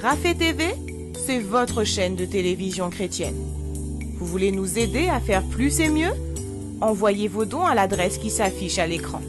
Rafet TV, c'est votre chaîne de télévision chrétienne. Vous voulez nous aider à faire plus et mieux? Envoyez vos dons à l'adresse qui s'affiche à l'écran.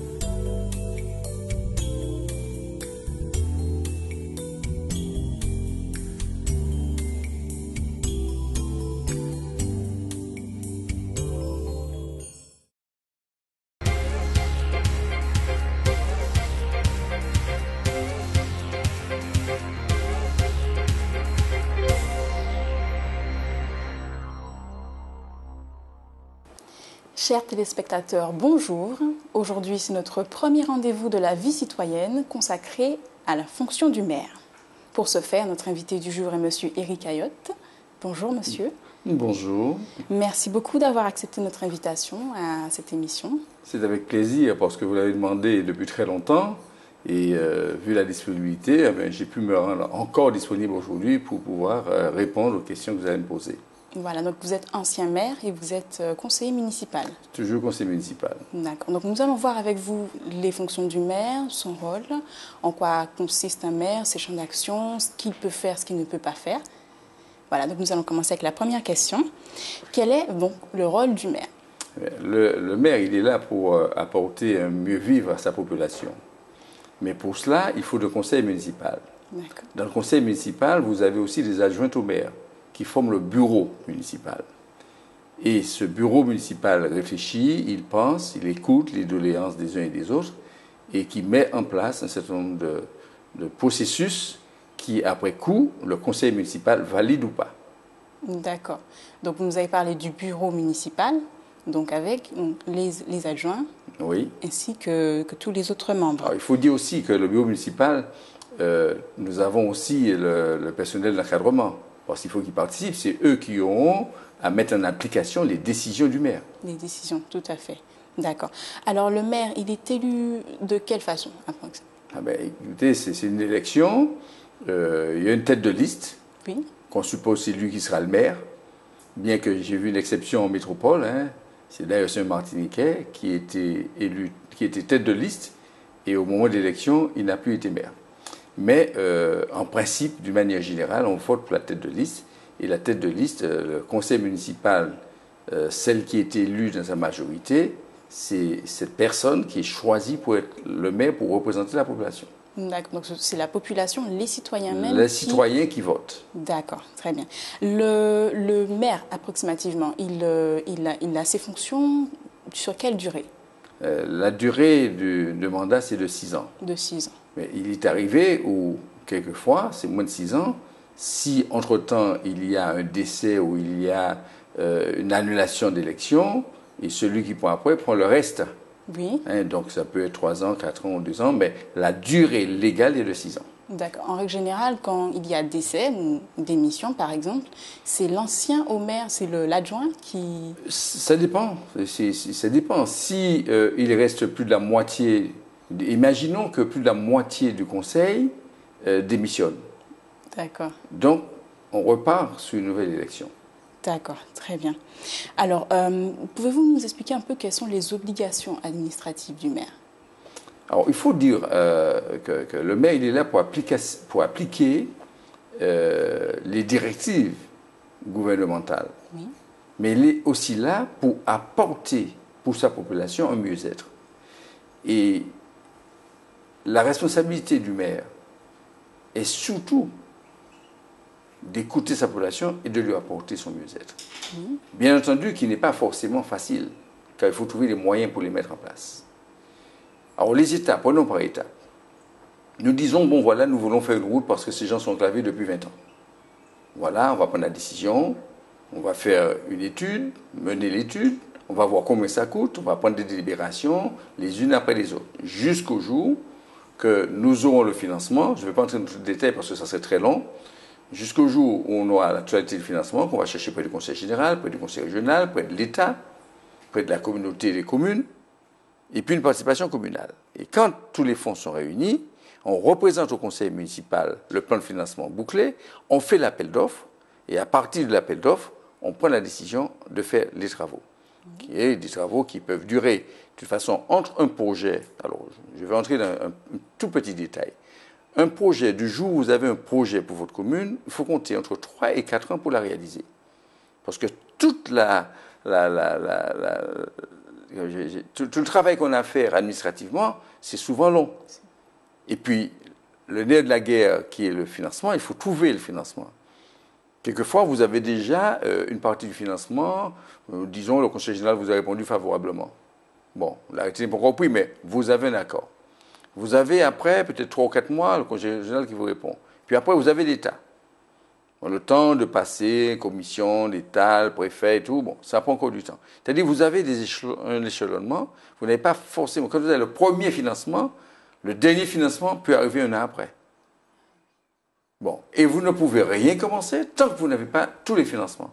Chers téléspectateurs, bonjour. Aujourd'hui, c'est notre premier rendez-vous de la vie citoyenne consacré à la fonction du maire. Pour ce faire, notre invité du jour est Monsieur Éric Ayotte. Bonjour, monsieur. Bonjour. Merci beaucoup d'avoir accepté notre invitation à cette émission. C'est avec plaisir parce que vous l'avez demandé depuis très longtemps et vu la disponibilité, j'ai pu me rendre encore disponible aujourd'hui pour pouvoir répondre aux questions que vous allez me poser. Voilà, donc vous êtes ancien maire et vous êtes conseiller municipal. Toujours conseiller municipal. D'accord. Donc nous allons voir avec vous les fonctions du maire, son rôle, en quoi consiste un maire, ses champs d'action, ce qu'il peut faire, ce qu'il ne peut pas faire. Voilà, donc nous allons commencer avec la première question. Quel est donc le rôle du maire? Le maire, il est là pour apporter un mieux vivre à sa population. Mais pour cela, il faut le conseil municipal. D'accord. Dans le conseil municipal, vous avez aussi des adjoints au maire qui forment le bureau municipal. Et ce bureau municipal réfléchit, il pense, il écoute les doléances des uns et des autres et qui met en place un certain nombre de processus qui, après coup, le conseil municipal valide ou pas. D'accord. Donc vous nous avez parlé du bureau municipal, donc avec les adjoints, oui, ainsi que tous les autres membres. Alors, il faut dire aussi que le bureau municipal, nous avons aussi le personnel d'encadrement. Parce qu'il faut qu'ils participent, c'est eux qui auront à mettre en application les décisions du maire. Les décisions, tout à fait. D'accord. Alors le maire, il est élu de quelle façon? Écoutez, c'est une élection, il y a une tête de liste, oui, qu'on suppose c'est lui qui sera le maire, bien que j'ai vu une exception en métropole, c'est d'ailleurs un Martiniquais qui était élu, qui était tête de liste, et au moment de l'élection, il n'a plus été maire. Mais en principe, d'une manière générale, on vote pour la tête de liste. Et la tête de liste, le conseil municipal, celle qui est élue dans sa majorité, c'est cette personne qui est choisie pour être le maire, pour représenter la population. D'accord, donc c'est la population, les citoyens même. Les citoyens qui votent. D'accord, très bien. Le maire, approximativement, il a ses fonctions sur quelle durée? La durée de mandat, c'est de 6 ans. De 6 ans. Mais il est arrivé où, quelquefois, c'est moins de 6 ans, si entre-temps il y a un décès ou il y a une annulation d'élection, et celui qui prend après prend le reste. Oui. Donc ça peut être 3 ans, 4 ans ou 2 ans, mais la durée légale est de 6 ans. D'accord. En règle générale, quand il y a décès ou démission, par exemple, c'est l'ancien au maire, c'est l'adjoint qui... Ça dépend. Ça dépend. Si il reste plus de la moitié... Imaginons que plus de la moitié du conseil démissionne. D'accord. Donc, on repart sur une nouvelle élection. D'accord, très bien. Alors, pouvez-vous nous expliquer un peu quelles sont les obligations administratives du maire? Alors, il faut dire que le maire, il est là pour appliquer les directives gouvernementales. Oui. Mais il est aussi là pour apporter pour sa population un mieux-être. Et la responsabilité du maire est surtout d'écouter sa population et de lui apporter son mieux-être. Mmh. Bien entendu, qui n'est pas forcément facile, car il faut trouver les moyens pour les mettre en place. Alors les étapes, prenons par étapes. Nous disons, bon voilà, nous voulons faire une route parce que ces gens sont enclavés depuis 20 ans. Voilà, on va prendre la décision, on va faire une étude, mener l'étude, on va voir combien ça coûte, on va prendre des délibérations, les unes après les autres, jusqu'au jour que nous aurons le financement. Je ne vais pas entrer dans tout le détail parce que ça serait très long. Jusqu'au jour où on aura la totalité du financement, qu'on va chercher près du conseil général, près du conseil régional, près de l'État, près de la communauté des communes, et puis une participation communale. Et quand tous les fonds sont réunis, on représente au conseil municipal le plan de financement bouclé, on fait l'appel d'offres, et à partir de l'appel d'offres, on prend la décision de faire les travaux. Qui est des travaux qui peuvent durer, de toute façon, entre un projet, alors je vais entrer dans un tout petit détail, un projet, du jour où vous avez un projet pour votre commune, il faut compter entre 3 et 4 ans pour la réaliser. Parce que toute tout le travail qu'on a à faire administrativement, c'est souvent long. Et puis, le nerf de la guerre, qui est le financement, il faut trouver le financement. Quelquefois, vous avez déjà une partie du financement, disons, le Conseil général vous a répondu favorablement. Bon, l'arrêté n'est pas encore pris, mais vous avez un accord. Vous avez après, peut-être 3 ou 4 mois, le Conseil général qui vous répond. Puis après, vous avez l'État. Bon, le temps de passer, commission, l'État, le préfet et tout, bon, ça prend encore du temps. C'est-à-dire que vous avez un échelonnement, vous n'avez pas forcément... Quand vous avez le premier financement, le dernier financement peut arriver un an après. Bon, et vous ne pouvez rien commencer tant que vous n'avez pas tous les financements.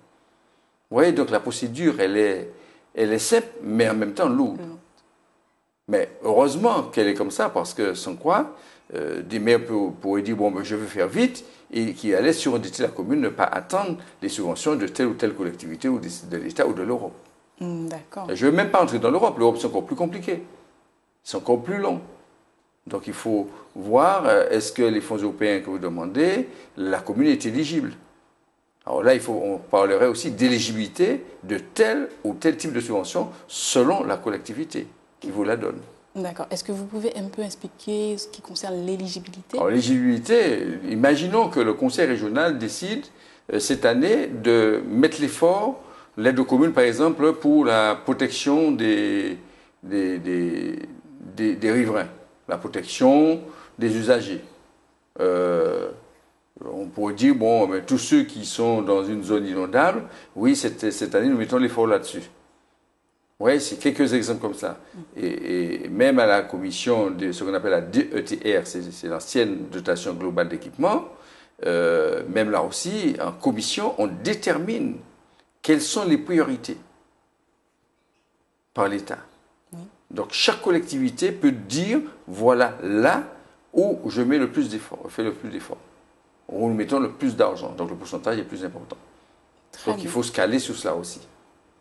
Vous voyez, donc la procédure, elle est simple, mais en même temps lourde. Mais heureusement qu'elle est comme ça, parce que sans quoi, des maires pourraient dire, bon, ben, je veux faire vite, et qui allaient surendetter la commune, ne pas attendre les subventions de telle ou telle collectivité, ou de l'État ou de l'Europe. D'accord. Je ne veux même pas entrer dans l'Europe. L'Europe, c'est encore plus compliqué. C'est encore plus long. Donc il faut voir, est-ce que les fonds européens que vous demandez, la commune est éligible. Alors là, on parlerait aussi d'éligibilité de tel ou tel type de subvention selon la collectivité qui vous la donne. D'accord. Est-ce que vous pouvez un peu expliquer ce qui concerne l'éligibilité? Alors l'éligibilité, imaginons que le conseil régional décide cette année de mettre l'effort, l'aide aux communes par exemple, pour la protection des riverains, la protection des usagers. On pourrait dire, bon, mais tous ceux qui sont dans une zone inondable, oui, cette année, nous mettons l'effort là-dessus. Oui, c'est quelques exemples comme ça. Et même à la commission de ce qu'on appelle la DETR, c'est l'ancienne dotation globale d'équipement, même là aussi, en commission, on détermine quelles sont les priorités par l'État. Donc chaque collectivité peut dire, voilà là où je mets le plus d'efforts, fais le plus d'efforts, où nous mettons le plus d'argent, donc le pourcentage est plus important. Donc il faut se caler sur cela aussi.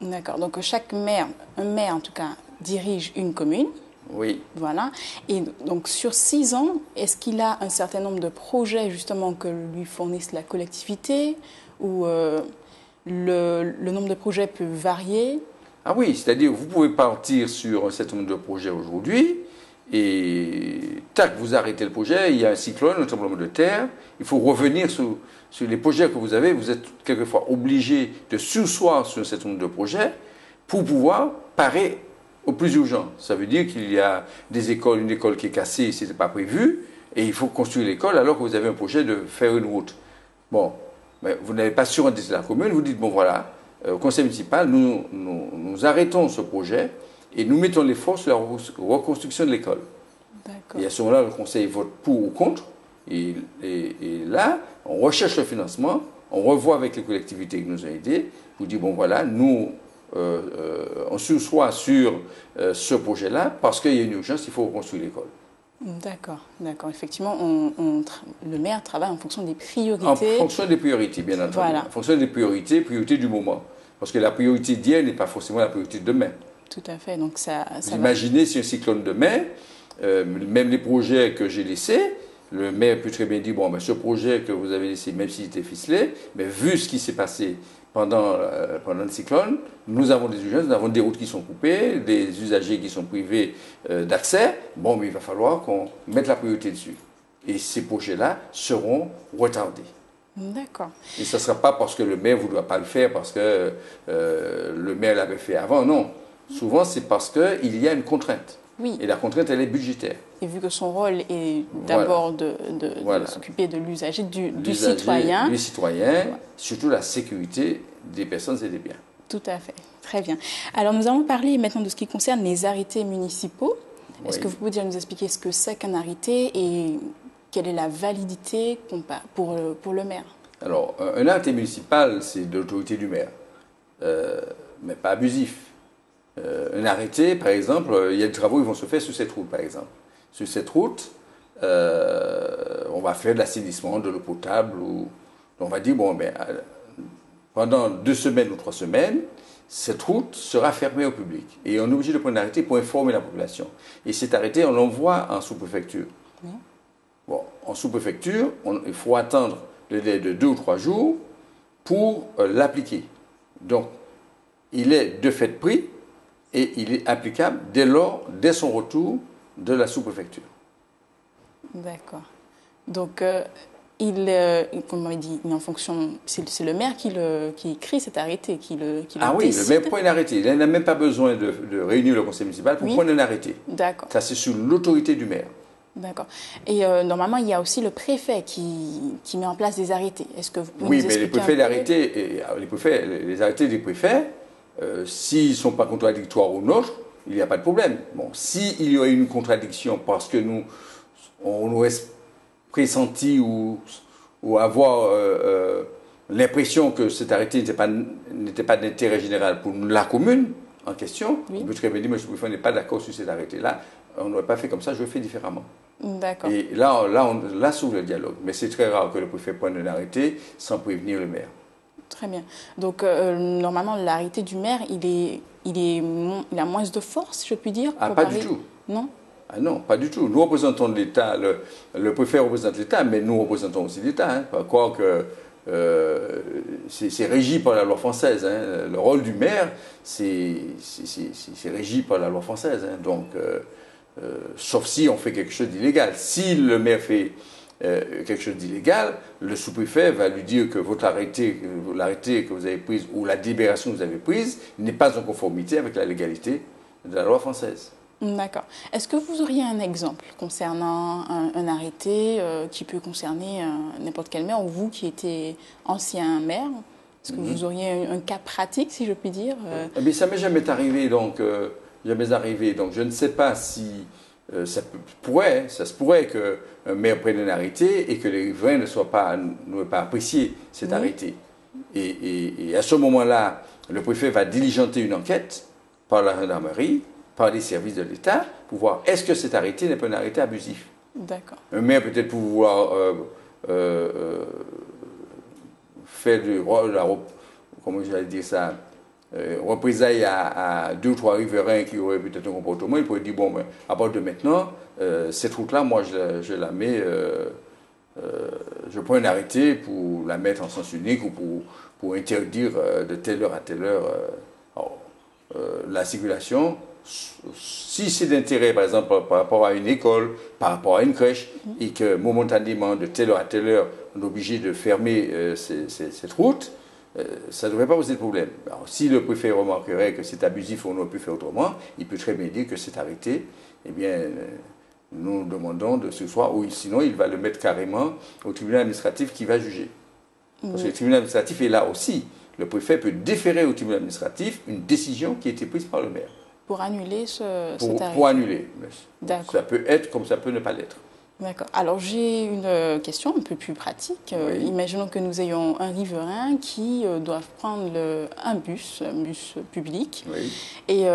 D'accord, donc chaque maire, un maire en tout cas, dirige une commune. Oui. Voilà, et donc sur 6 ans, est-ce qu'il a un certain nombre de projets justement que lui fournisse la collectivité, ou le nombre de projets peut varier? Ah oui, c'est-à-dire vous pouvez partir sur un certain nombre de projets aujourd'hui et tac, vous arrêtez le projet, il y a un cyclone, un tremblement de terre, il faut revenir sur les projets que vous avez, vous êtes quelquefois obligé de surseoir sur un certain nombre de projets pour pouvoir parer au plus urgent. Ça veut dire qu'il y a des écoles, une école qui est cassée, ce n'était pas prévu, et il faut construire l'école alors que vous avez un projet de faire une route. Bon, mais vous n'avez pas surendetté la commune, vous dites, bon voilà, au conseil municipal, nous arrêtons ce projet et nous mettons l'effort sur la reconstruction de l'école. Et à ce moment-là, le conseil vote pour ou contre. Et là, on recherche le financement, on revoit avec les collectivités qui nous ont aidés, vous dit, bon voilà, nous, on sursoit sur ce projet-là parce qu'il y a une urgence, il faut reconstruire l'école. D'accord, d'accord. Effectivement, le maire travaille en fonction des priorités. En fonction des priorités, bien entendu. Voilà. En fonction des priorités du moment. Parce que la priorité d'hier n'est pas forcément la priorité de demain. Tout à fait. Donc vous imaginez si un cyclone demain, même les projets que j'ai laissés, le maire peut très bien dire, bon, ben, ce projet que vous avez laissé, même s'il était ficelé, mais vu ce qui s'est passé pendant le cyclone, nous avons des urgences, nous avons des routes qui sont coupées, des usagers qui sont privés d'accès, bon, mais il va falloir qu'on mette la priorité dessus. Et ces projets-là seront retardés. D'accord. Et ce ne sera pas parce que le maire ne voudra pas le faire, parce que le maire l'avait fait avant, non. Souvent, c'est parce qu'il y a une contrainte. Oui. Et la contrainte, elle est budgétaire. Et vu que son rôle est d'abord de s'occuper de l'usager, du citoyen. Du citoyen, surtout la sécurité des personnes et des biens. Tout à fait. Très bien. Alors, nous allons parler maintenant de ce qui concerne les arrêtés municipaux. Est-ce que vous pouvez nous expliquer ce que c'est qu'un arrêté et quelle est la validité pour le maire? Alors, un arrêté municipal, c'est de l'autorité du maire, mais pas abusif. Un arrêté, par exemple, il y a des travaux qui vont se faire sur cette route, par exemple. Sur cette route, on va faire de l'assainissement, de l'eau potable, ou on va dire, bon, ben, pendant 2 semaines ou 3 semaines, cette route sera fermée au public. Et on est obligé de prendre un arrêté pour informer la population. Et cet arrêté, on l'envoie en sous-préfecture. Bon, en sous-préfecture, il faut attendre le délai de 2 ou 3 jours pour l'appliquer. Donc, il est de fait pris et il est applicable dès son retour de la sous-préfecture. D'accord. Donc, comme on m'avait dit, en fonction, c'est le maire qui écrit cet arrêté, qui le oui, décide. le maire prend un arrêté. Il n'a même pas besoin de réunir le conseil municipal pour prendre un arrêté. D'accord. Ça, c'est sous l'autorité du maire. D'accord. Et normalement, il y a aussi le préfet qui met en place des arrêtés. Est-ce que vous pouvez nous mais les expliquer préfets, les arrêtés des préfets, s'ils ne sont pas contradictoires aux nôtres, il n'y a pas de problème. Bon, s'il y a une contradiction parce que on aurait pressenti ou avoir l'impression que cet arrêté n'était pas d'intérêt général pour la commune en question, on peut très bien dire, mais le préfet n'est pas d'accord sur cet arrêté-là, on n'aurait pas fait comme ça, je le fais différemment. D'accord. Et là s'ouvre le dialogue. Mais c'est très rare que le préfet prenne un arrêté sans prévenir le maire. Très bien. Donc, normalement, l'arrêté du maire, il a moins de force, je puis dire. Pas du tout. Non? Ah non, pas du tout. Nous représentons l'État, le préfet représente l'État, mais nous représentons aussi l'État. Hein. Pas croire que c'est régi par la loi française. Hein. Le rôle du maire, c'est régi par la loi française. Hein. Donc, sauf si on fait quelque chose d'illégal. Si le maire fait quelque chose d'illégal, le sous-préfet va lui dire que l'arrêté que vous avez pris ou la délibération que vous avez prise n'est pas en conformité avec la légalité de la loi française. D'accord. Est-ce que vous auriez un exemple concernant un arrêté qui peut concerner n'importe quel maire, ou vous qui étiez ancien maire? Est-ce que vous auriez un cas pratique, si je puis dire? Mais ça m'est jamais arrivé, donc je ne sais pas si ça se pourrait qu'un maire prenne un arrêté et que les riverains n'aient pas apprécié cet arrêté. Et à ce moment-là, le préfet va diligenter une enquête par la gendarmerie, par les services de l'État, pour voir est-ce que cet arrêté n'est pas un arrêté abusif. D'accord. Un maire peut-être pouvoir faire comment j'allais dire ça, représailles à 2 ou 3 riverains qui auraient peut-être un comportement. Il pourrait dire, bon, ben, à partir de maintenant, cette route-là, moi, je la mets, je prends un arrêté pour la mettre en sens unique ou pour interdire de telle heure à telle heure la circulation. Si c'est d'intérêt, par exemple, par rapport à une école, par rapport à une crèche, et que momentanément, de telle heure à telle heure, on est obligé de fermer cette route, ça ne devrait pas poser de problème. Alors, si le préfet remarquerait que c'est abusif ou on aurait pu faire autrement, il peut très bien dire que c'est arrêté. Eh bien, nous demandons de ce soir, ou sinon il va le mettre carrément au tribunal administratif qui va juger. Parce que le tribunal administratif est là aussi. Le préfet peut déférer au tribunal administratif une décision qui a été prise par le maire. Pour annuler cet arrêté? Pour annuler. D'accord. Ça peut être comme ça peut ne pas l'être. D'accord. Alors j'ai une question un peu plus pratique. Oui. Imaginons que nous ayons un riverain qui doit prendre un bus public, Oui. et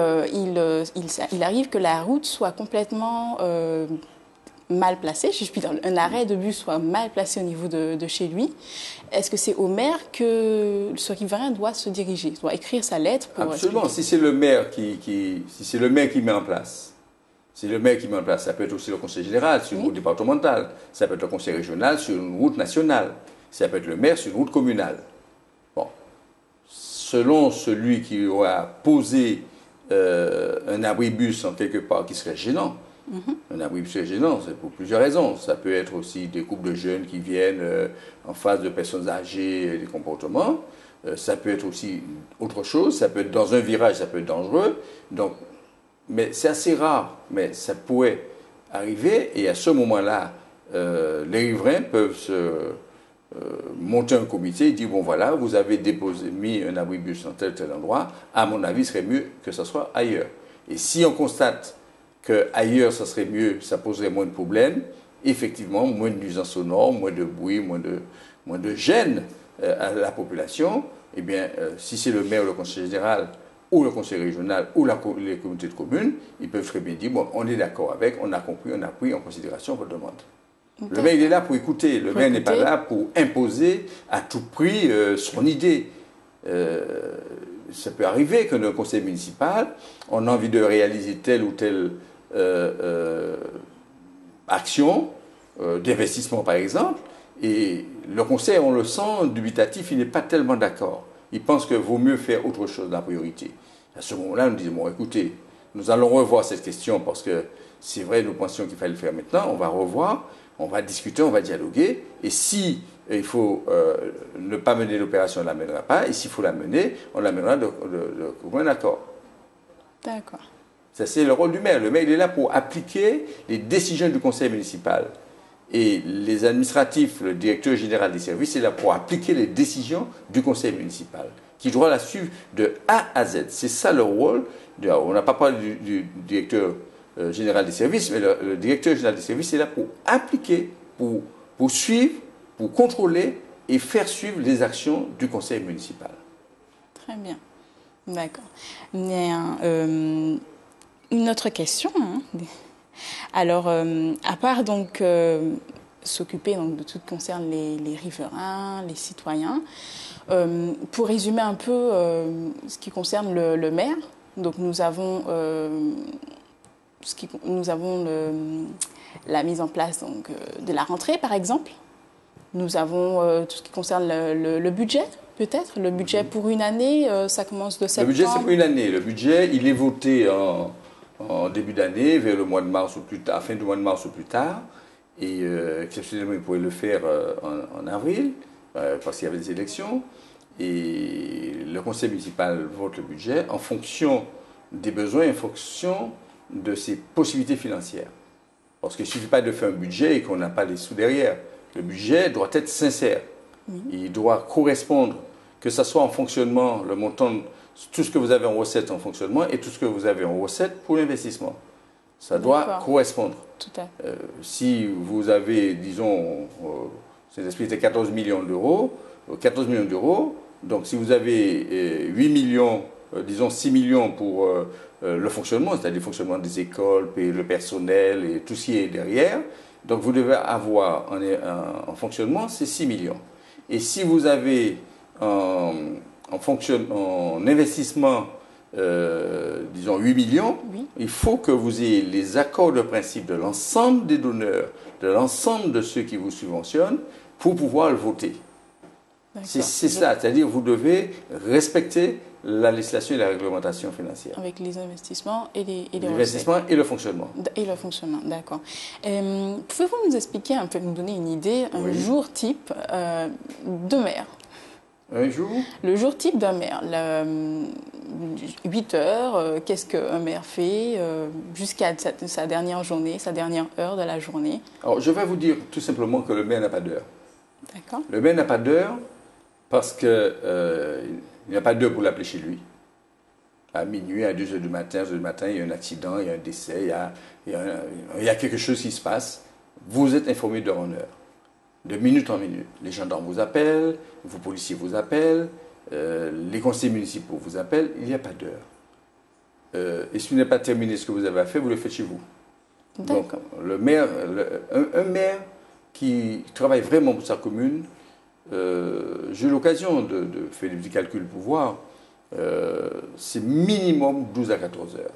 il arrive que la route soit complètement mal placée, si je puis dire, un arrêt de bus soit mal placé au niveau de chez lui. Est-ce que c'est au maire que ce riverain doit se diriger, doit écrire sa lettre pour Absolument. expliquer? Si c'est le maire qui met en place. C'est le maire qui met en place. Ça peut être aussi le conseil général sur une route départementale. Ça peut être le conseil régional sur une route nationale. Ça peut être le maire sur une route communale. Bon. Selon celui qui aura posé un abribus en quelque part qui serait gênant. Un abribus serait gênant, c'est pour plusieurs raisons. Ça peut être aussi des couples de jeunes qui viennent en face de personnes âgées et des comportements. Ça peut être aussi autre chose. Ça peut être dans un virage, ça peut être dangereux. Donc, mais c'est assez rare, mais ça pourrait arriver, et à ce moment-là, les riverains peuvent monter un comité et dire, bon voilà, vous avez mis un abribus dans tel endroit, à mon avis, il serait mieux que ça soit ailleurs. Et si on constate qu'ailleurs, ça serait mieux, ça poserait moins de problèmes, effectivement, moins de nuisances sonores, moins de bruit, moins de gêne à la population, eh bien, si c'est le maire ou le conseil général, ou le conseil régional, ou les communautés de communes, ils peuvent très bien dire, bon, on est d'accord avec, on a compris, on a pris en considération votre demande. Le maire, il est là pour écouter. Le maire n'est pas là pour imposer à tout prix son idée. Ça peut arriver que dans le conseil municipal, on a envie de réaliser telle ou telle action, d'investissement, par exemple, et le conseil, on le sent dubitatif, il n'est pas tellement d'accord. Il pense qu'il vaut mieux faire autre chose dans la priorité. À ce moment-là, nous disons, bon, écoutez, nous allons revoir cette question parce que c'est vrai, nous pensions qu'il fallait le faire maintenant, on va revoir, on va discuter, on va dialoguer, et si il faut ne pas mener l'opération, on ne la mènera pas, et s'il faut la mener, on la mènera de commun accord. D'accord. Ça, c'est le rôle du maire. Le maire, il est là pour appliquer les décisions du conseil municipal. Et les administratifs, le directeur général des services, est là pour appliquer les décisions du conseil municipal, qui doit la suivre de A à Z. C'est ça le rôle. On n'a pas parlé du directeur général des services, mais le directeur général des services est là pour appliquer, pour suivre, pour contrôler et faire suivre les actions du conseil municipal. Très bien. D'accord. Mais, une autre question. Hein. Alors, à part donc s'occuper donc, de tout ce qui concerne les riverains, les citoyens, pour résumer un peu ce qui concerne le maire, donc nous avons, la mise en place donc, de la rentrée, par exemple. Nous avons tout ce qui concerne le budget, peut-être. Le budget pour une année, ça commence de septembre. Le budget, c'est pour une année. Le budget, il est voté en début d'année, vers le mois de mars ou plus tard, fin du mois de mars ou plus tard. Et exceptionnellement, il pourrait le faire en avril, parce qu'il y avait des élections. Et le conseil municipal vote le budget en fonction des besoins, en fonction de ses possibilités financières. Parce qu'il ne suffit pas de faire un budget et qu'on n'a pas les sous derrière. Le budget doit être sincère. Il doit correspondre, que ce soit en fonctionnement, le montant, tout ce que vous avez en recette en fonctionnement et tout ce que vous avez en recette pour l'investissement. Ça doit correspondre. Tout à fait. Si vous avez, disons, ces esprits étaient 14 millions d'euros, donc si vous avez 8 millions, disons 6 millions pour le fonctionnement, c'est-à-dire le fonctionnement des écoles, payer le personnel et tout ce qui est derrière, donc vous devez avoir en fonctionnement ces 6 millions. Et si vous avez en investissement, disons 8 millions, oui, il faut que vous ayez les accords de principe de l'ensemble des donneurs, de l'ensemble de ceux qui vous subventionnent, pour pouvoir le voter. C'est ça, c'est-à-dire vous devez respecter la législation et la réglementation financière. Avec les investissements et les investissements et le fonctionnement. Et le fonctionnement, d'accord. Pouvez-vous nous expliquer un peu, nous donner une idée, un jour type de maire? Un jour? Le jour type d'un maire. 8 heures, qu'est-ce qu'un maire fait jusqu'à sa dernière journée, sa dernière heure de la journée? Alors, je vais vous dire tout simplement que le maire n'a pas d'heure. D'accord. Le maire n'a pas d'heure parce qu'il n'y a pas d'heure pour l'appeler chez lui. À minuit, à 2 heures du matin, il y a un accident, il y a un décès, il y a quelque chose qui se passe. Vous êtes informé d'heure en heure, de minute en minute. Les gendarmes vous appellent, vos policiers vous appellent, les conseillers municipaux vous appellent, il n'y a pas d'heure. Et si vous n'avez pas terminé ce que vous avez à faire, vous le faites chez vous. Donc, le maire, un maire qui travaille vraiment pour sa commune, j'ai eu l'occasion de faire des petits calculs pour voir, c'est minimum 12 à 14 heures.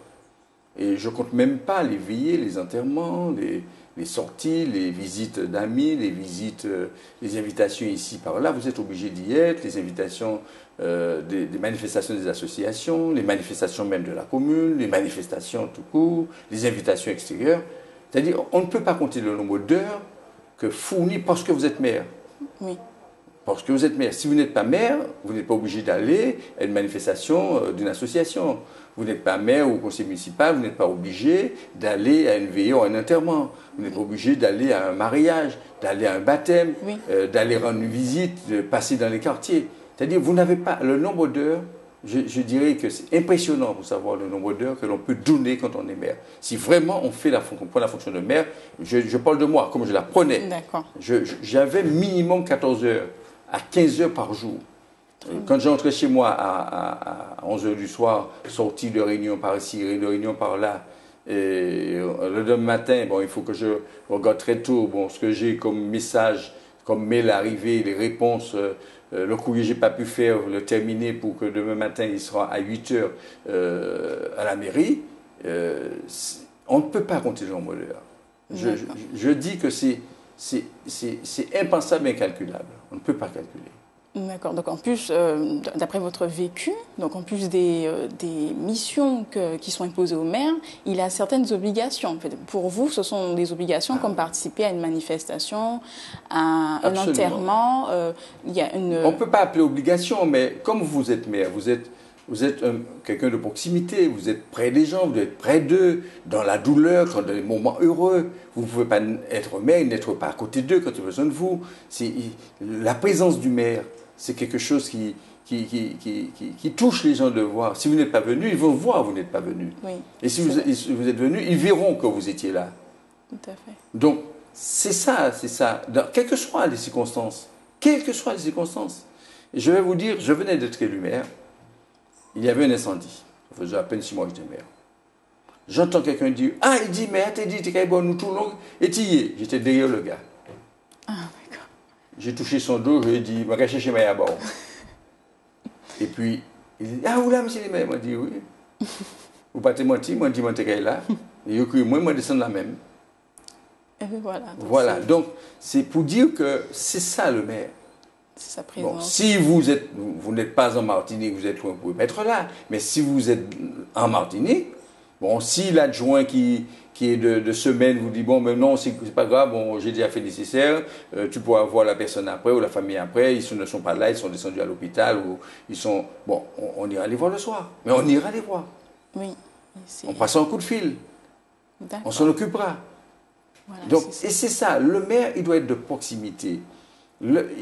Et je ne compte même pas les veillées, les enterrements, les sorties, les visites d'amis, les visites, les invitations ici par là. Vous êtes obligé d'y être, les invitations des manifestations des associations, les manifestations même de la commune, les manifestations tout court, les invitations extérieures. C'est-à-dire, on ne peut pas compter le nombre d'heures que fournit parce que vous êtes maire. Oui. Parce que vous êtes maire. Si vous n'êtes pas maire, vous n'êtes pas obligé d'aller à une manifestation d'une association. Vous n'êtes pas maire ou conseiller municipal, vous n'êtes pas obligé d'aller à une veillée ou à un enterrement. Vous n'êtes pas obligé d'aller à un mariage, d'aller à un baptême, oui, d'aller rendre une visite, de passer dans les quartiers. C'est-à-dire, vous n'avez pas le nombre d'heures. Je dirais que c'est impressionnant pour savoir le nombre d'heures que l'on peut donner quand on est maire. Si vraiment on prend la fonction de maire, je parle de moi, comme je la prenais. J'avais minimum 14 heures à 15 heures par jour. Quand j'entrais chez moi à 11 heures du soir, sorti de réunion par ici, de réunion par là, et le demain matin, bon, il faut que je regarde très tôt ce que j'ai comme message, comme mail arrivé, les réponses, le courrier que je n'ai pas pu faire, le terminer pour que demain matin il sera à 8 heures à la mairie. On ne peut pas compter le nombre d'heures. Je dis que c'est c'est impensable, incalculable. On ne peut pas calculer. D'accord. Donc en plus, d'après votre vécu, donc en plus des missions qui sont imposées au maire, il a certaines obligations. En fait, pour vous, ce sont des obligations comme participer à une manifestation, à un enterrement. Il y a une... On ne peut pas appeler obligation, mais comme vous êtes maire, vous êtes quelqu'un de proximité, vous êtes près des gens, vous êtes près d'eux, dans la douleur, dans les moments heureux. Vous ne pouvez pas être maire, n'être pas à côté d'eux quand ils ont besoin de vous. La présence du maire, c'est quelque chose qui touche les gens de voir. Si vous n'êtes pas venu, ils vont voir que vous n'êtes pas venu. Oui, et si vous êtes venu, ils verront que vous étiez là. Tout à fait. Donc, c'est ça. Quelles que soient les circonstances. Je vais vous dire, je venais d'être élu maire. Il y avait un incendie. Ça faisait à peine 6 mois que j'étais maire. J'entends quelqu'un dire, « Ah, il dit, maire, t'es dit, t'es bon, nous tout long. » Et tu y es. J'étais derrière le gars. Ah, d'accord. J'ai touché son dos, je lui ai dit, « Je vais chercher ma bord. » Et puis, il dit, « Ah, où là, monsieur le maire ?» Il m'a dit, « Oui. » Vous pas te mentir, moi, je dis, « T'es là. » Et il a cru, moi, je descends la même. Et voilà. Voilà. Donc, c'est pour dire que c'est ça le maire. C'est sa présence. Bon, si vous n'êtes pas en Martinique, vous êtes loin, vous pouvez pas être là. Mais si vous êtes en Martinique, bon, si l'adjoint qui est de semaine vous dit, bon, mais non, c'est pas grave, bon, j'ai déjà fait le nécessaire, tu pourras voir la personne après ou la famille après, ils ne sont pas là, ils sont descendus à l'hôpital ou ils sont... Bon, on ira les voir le soir, mais on ira les voir. Oui. On passera un coup de fil. On s'en occupera. Voilà, donc, et c'est ça, le maire, il doit être de proximité.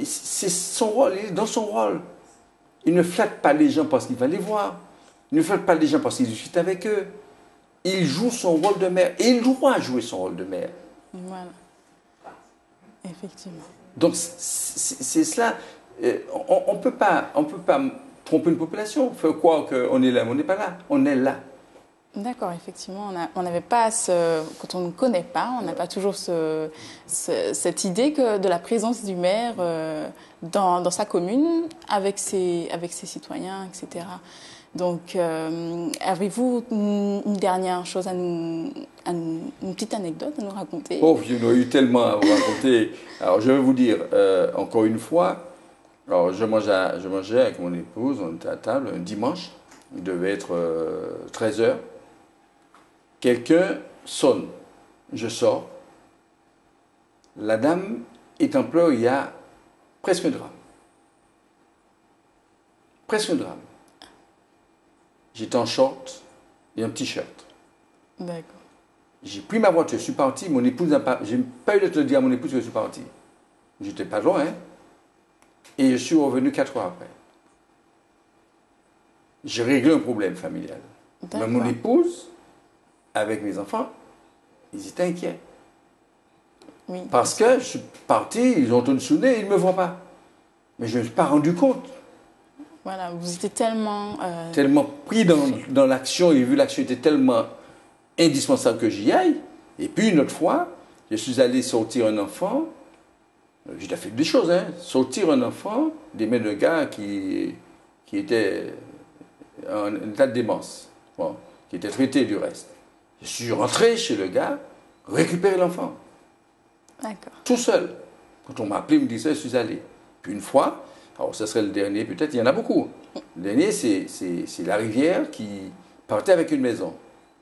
C'est son rôle, il est dans son rôle. Il ne flatte pas les gens parce qu'il va les voir. Il ne flatte pas les gens parce qu'il discute avec eux. Il joue son rôle de maire. Et il doit jouer son rôle de maire. Voilà. Effectivement. Donc, c'est cela. On ne peut pas tromper une population, faire croire qu'on est là, mais on n'est pas là. On est là. D'accord, effectivement, on n'avait pas quand on ne connaît pas, on n'a pas toujours cette idée de la présence du maire dans sa commune, avec ses citoyens, etc. Donc, avez-vous une dernière chose une petite anecdote à nous raconter? Oh, il y en a eu tellement à vous raconter. Alors, je vais vous dire, encore une fois, alors, je mangeais avec mon épouse, on était à table un dimanche, il devait être 13h. Quelqu'un sonne, je sors. La dame est en pleurs, il y a presque un drame. Presque un drame. J'étais en short et un t-shirt. D'accord. J'ai pris ma voiture, je suis parti, mon épouse n'a pas... J'ai pas eu le temps de dire à mon épouse que je suis parti. J'étais pas loin, hein. Et je suis revenu 4 heures après. J'ai réglé un problème familial. Mais mon épouse... avec mes enfants, ils étaient inquiets. Oui, parce que je suis parti, ils ont entendu sonner, ils ne me voient pas. Mais je ne me suis pas rendu compte. Voilà, vous étiez tellement... Tellement pris dans l'action, et vu l'action était tellement indispensable que j'y aille. Et puis une autre fois, je suis allé sortir un enfant, j'ai fait des choses, hein, sortir un enfant des mains d'un gars qui était en état de démence, bon, qui était traité du reste. Je suis rentré chez le gars, récupérer l'enfant. D'accord. Tout seul. Quand on m'a appelé, il me disait, je suis allé. Puis une fois, alors ce serait le dernier, peut-être, il y en a beaucoup. Le dernier, c'est la rivière qui partait avec une maison.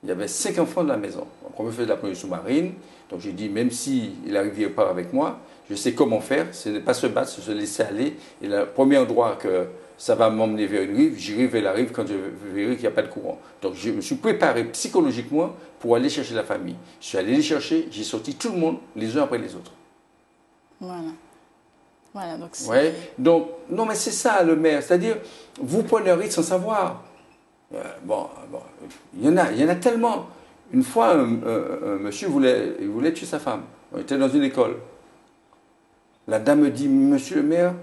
Il y avait 5 enfants dans la maison. On me fait de la première sous-marine. Donc j'ai dit, même si la rivière part avec moi, je sais comment faire. Ce n'est pas se battre, c'est se laisser aller. Et le premier endroit que ça va m'emmener vers une rive, j'irai vers la rive quand je verrai qu'il n'y a pas de courant. Donc je me suis préparé psychologiquement pour aller chercher la famille. Je suis allé les chercher, j'ai sorti tout le monde, les uns après les autres. Voilà. Voilà, donc c'est... Ouais. Donc, non mais c'est ça le maire, c'est-à-dire, vous prenez un risque sans savoir. Il y en a tellement. Une fois, un monsieur voulait tuer sa femme. On était dans une école. La dame me dit, monsieur le maire,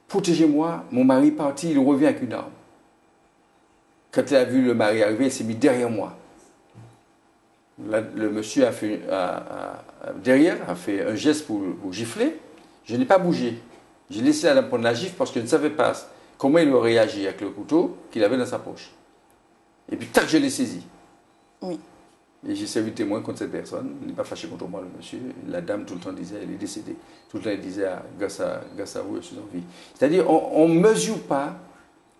protégez-moi, mon mari est parti, il revient avec une arme. Quand elle a vu le mari arriver, elle s'est mise derrière moi. Le monsieur a fait un geste pour gifler. Je n'ai pas bougé. J'ai laissé la dame prendre la gifle parce que je ne savais pas comment il aurait réagi avec le couteau qu'il avait dans sa poche. Et puis, tac, je l'ai saisi. Oui. Et j'ai servi de témoin contre cette personne. Il n'est pas fâché contre moi, le monsieur. La dame, tout le temps, disait, elle est décédée. Tout le temps, elle disait, ah, grâce à vous, je suis en vie. C'est-à-dire, on ne mesure pas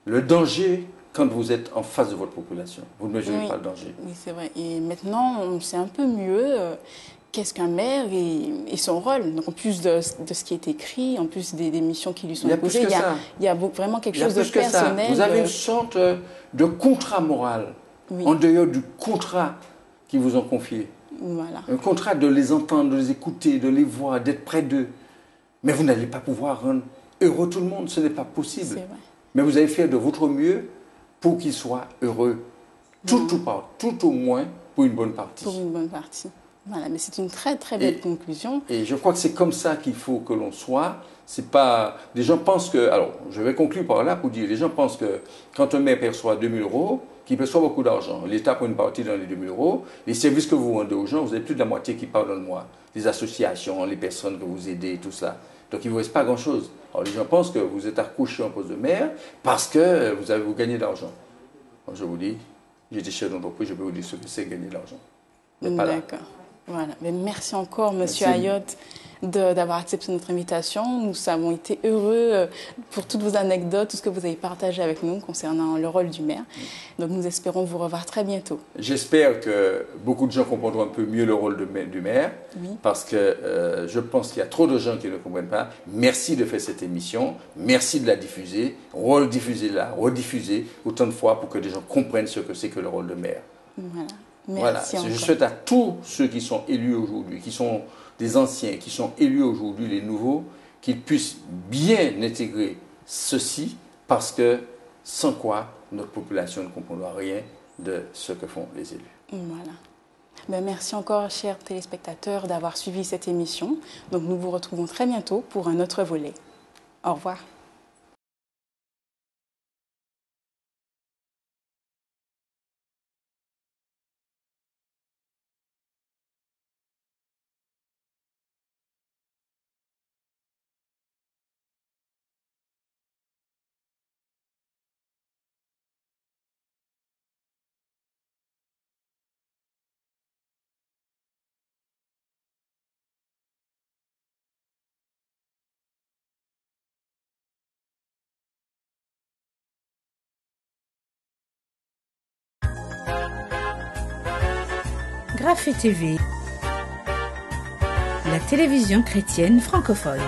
le danger quand vous êtes en face de votre population. Vous ne mesurez pas le danger. Oui, c'est vrai. Et maintenant, on sait un peu mieux qu'est-ce qu'un maire et son rôle. Donc, en plus de ce qui est écrit, en plus des missions qui lui sont imposées, il y a vraiment quelque chose de personnel. Vous avez une sorte de contrat moral, en dehors du contrat qui vous ont confié. Voilà. Un contrat de les entendre, de les écouter, de les voir, d'être près d'eux. Mais vous n'allez pas pouvoir rendre heureux tout le monde, ce n'est pas possible. C'est vrai. Mais vous allez faire de votre mieux pour qu'ils soient heureux. Tout au moins pour une bonne partie. Pour une bonne partie. Voilà, mais c'est une très très belle conclusion. Et je crois que c'est comme ça qu'il faut que l'on soit. C'est pas... Les gens pensent que... Alors, je vais conclure par là pour dire, les gens pensent que quand un maire perçoit 2 000 €, qu'il perçoit beaucoup d'argent, l'État prend une partie dans les 2 000 €, les services que vous rendez aux gens, vous avez plus de la moitié qui part dans le mois. Les associations, les personnes que vous aidez, tout ça. Donc il ne vous reste pas grand-chose. Alors les gens pensent que vous êtes accouché en poste de maire parce que vous gagnez de l'argent. Alors, je vous dis, j'étais chef d'entreprise, je peux vous dire ce que c'est gagner de l'argent. D'accord. Voilà. Mais merci encore, Monsieur Ayotte, d'avoir accepté notre invitation. Nous avons été heureux pour toutes vos anecdotes, tout ce que vous avez partagé avec nous concernant le rôle du maire. Donc nous espérons vous revoir très bientôt. J'espère que beaucoup de gens comprendront un peu mieux le rôle du maire, parce que je pense qu'il y a trop de gens qui ne comprennent pas. Merci de faire cette émission, merci de la diffuser, rediffuser-la, rediffuser autant de fois pour que les gens comprennent ce que c'est que le rôle de maire. Voilà. Merci voilà, je souhaite à tous ceux qui sont élus aujourd'hui, qui sont des anciens, qui sont élus aujourd'hui, les nouveaux, qu'ils puissent bien intégrer ceci, parce que sans quoi notre population ne comprendra rien de ce que font les élus. Voilà. Ben, merci encore, chers téléspectateurs, d'avoir suivi cette émission. Donc nous vous retrouvons très bientôt pour un autre volet. Au revoir. Graphée TV, la télévision chrétienne francophone.